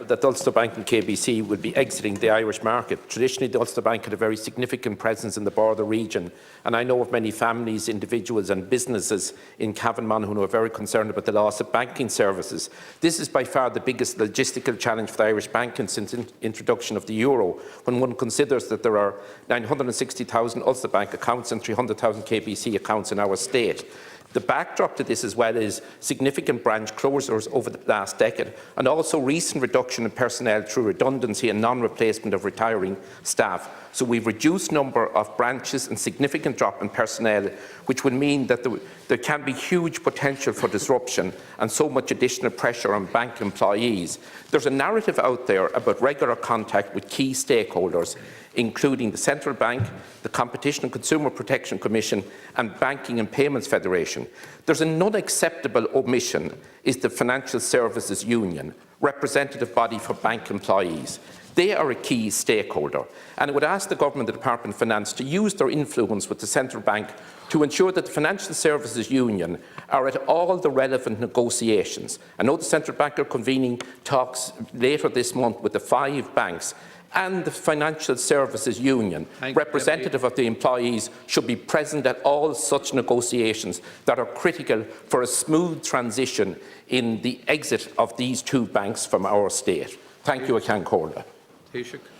that Ulster Bank and KBC will be exiting the Irish market. Traditionally, the Ulster Bank had a very significant presence in the border region, and I know of many families, individuals and businesses in Cavan Monaghan who are very concerned about the loss of banking services. This is by far the biggest logistical challenge for the Irish banking since the introduction of the euro, when one considers that there are 960,000 Ulster Bank accounts and 300,000 KBC accounts in our state. The backdrop to this as well is significant branch closures over the last decade, and also recent reduction in personnel through redundancy and non-replacement of retiring staff. So we've reduced number of branches and significant drop in personnel, which will mean that there can be huge potential for disruption and so much additional pressure on bank employees. There's a narrative out there about regular contact with key stakeholders, including the Central Bank, the Competition and Consumer Protection Commission and Banking and Payments Federation. There's an unacceptable omission is the Financial Services Union, representative body for bank employees. They are a key stakeholder, and I would ask the Government and the Department of Finance to use their influence with the Central Bank to ensure that the Financial Services Union are at all the relevant negotiations. I know the Central Bank are convening talks later this month with the 5 banks, and the Financial Services Union, representative of the employees, should be present at all such negotiations that are critical for a smooth transition in the exit of these 2 banks from our state. Thank you, Akan Corda.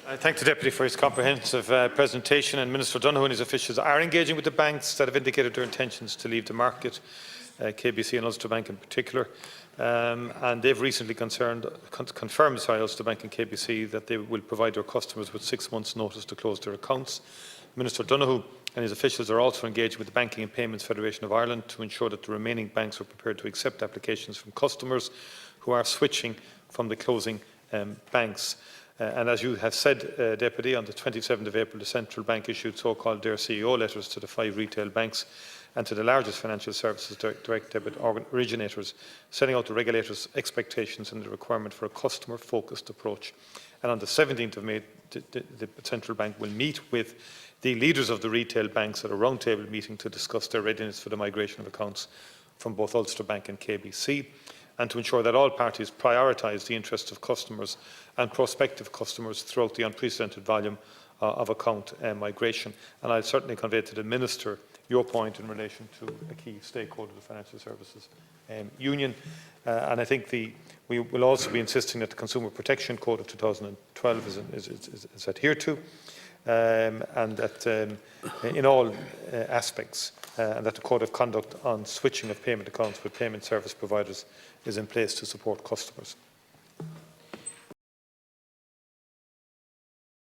I thank the Deputy for his comprehensive presentation, and Minister Donoghue and his officials are engaging with the banks that have indicated their intentions to leave the market, KBC and Ulster Bank in particular. And they've recently confirmed Ulster Bank and KBC that they will provide their customers with 6 months' notice to close their accounts. Minister Donoghue and his officials are also engaged with the Banking and Payments Federation of Ireland to ensure that the remaining banks are prepared to accept applications from customers who are switching from the closing banks. And as you have said, Deputy, on the 27th of April, the Central Bank issued so-called Dear CEO letters to the 5 retail banks and to the largest financial services direct debit originators, setting out the regulators' expectations and the requirement for a customer-focused approach. And on the 17th of May, the Central Bank will meet with the leaders of the retail banks at a roundtable meeting to discuss their readiness for the migration of accounts from both Ulster Bank and KBC, and to ensure that all parties prioritise the interests of customers and prospective customers throughout the unprecedented volume of account migration. And I'll certainly convey to the Minister your point in relation to a key stakeholder, the Financial Services Union. And I think we will also be insisting that the Consumer Protection Code of 2012 is adhered to, and that in all aspects, and that the Code of Conduct on switching of payment accounts with payment service providers is in place to support customers.